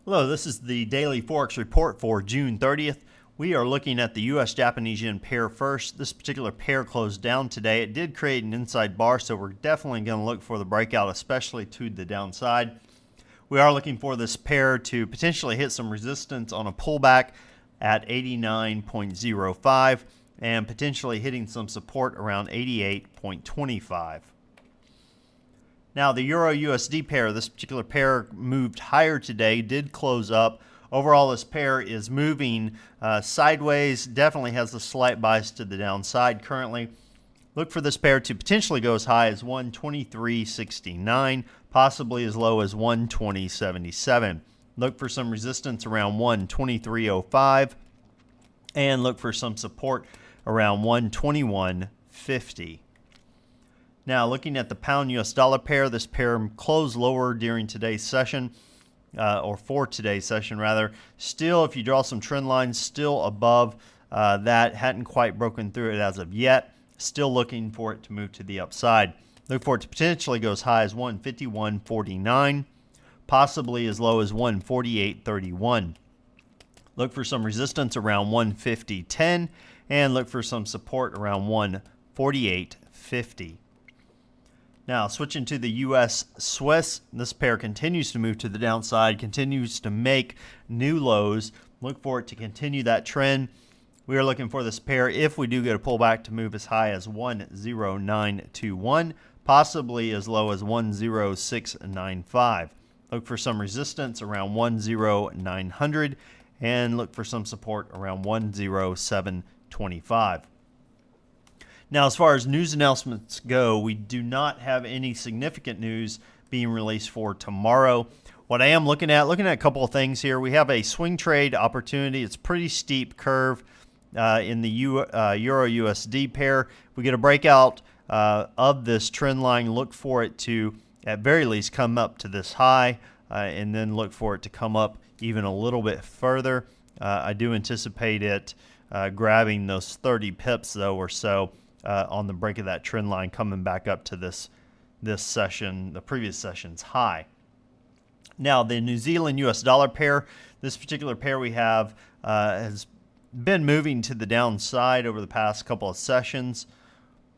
Hello, this is the daily Forex report for June 30th. We are looking at the US Japanese yen pair first. This particular pair closed down today. It did create an inside bar, so we're definitely going to look for the breakout, especially to the downside. We are looking for this pair to potentially hit some resistance on a pullback at 89.05 and potentially hitting some support around 88.25. Now, the Euro-USD pair, this particular pair moved higher today, did close up. Overall, this pair is moving sideways, definitely has a slight bias to the downside currently. Look for this pair to potentially go as high as 123.69, possibly as low as 120.77. Look for some resistance around 123.05, and look for some support around 121.50. Now, looking at the pound US dollar pair, this pair closed lower during today's session, or for today's session rather. Still, if you draw some trend lines, still above that, hadn't quite broken through it as of yet. Still looking for it to move to the upside. Look for it to potentially go as high as 151.49, possibly as low as 148.31. Look for some resistance around 150.10, and look for some support around 148.50. Now, switching to the US Swiss, this pair continues to move to the downside, continues to make new lows. Look for it to continue that trend. We are looking for this pair, if we do get a pullback, to move as high as 10921, possibly as low as 10695. Look for some resistance around 10900, and look for some support around 10725. Now, as far as news announcements go, we do not have any significant news being released for tomorrow. What I am looking at a couple of things here. We have a swing trade opportunity. It's a pretty steep curve in the Euro-USD pair. We get a breakout of this trend line. Look for it to, at very least, come up to this high, and then look for it to come up even a little bit further. I do anticipate it grabbing those 30 pips, though, or so. On the break of that trend line, coming back up to this session, the previous session's high. Now, the New Zealand US dollar pair, this particular pair we have has been moving to the downside over the past couple of sessions.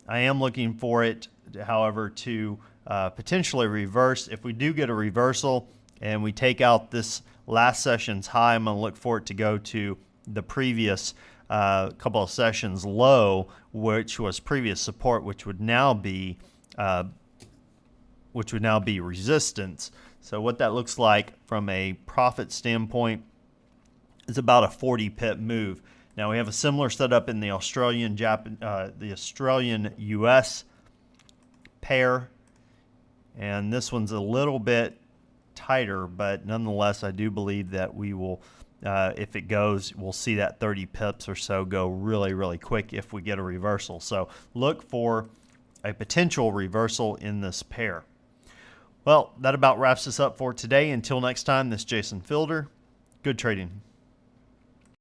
I am looking for it, however, to potentially reverse. If we do get a reversal and we take out this last session's high, I'm going to look for it to go to the previous couple of sessions low, which was previous support, which would now be resistance. So what that looks like from a profit standpoint is about a 40 pip move. Now, we have a similar setup in the Australian US pair, and this one's a little bit tighter, but nonetheless, I do believe that we will. If it goes, we'll see that 30 pips or so go really, really quick if we get a reversal. So look for a potential reversal in this pair. Well, that about wraps us up for today. Until next time, this is Jason Fielder. Good trading.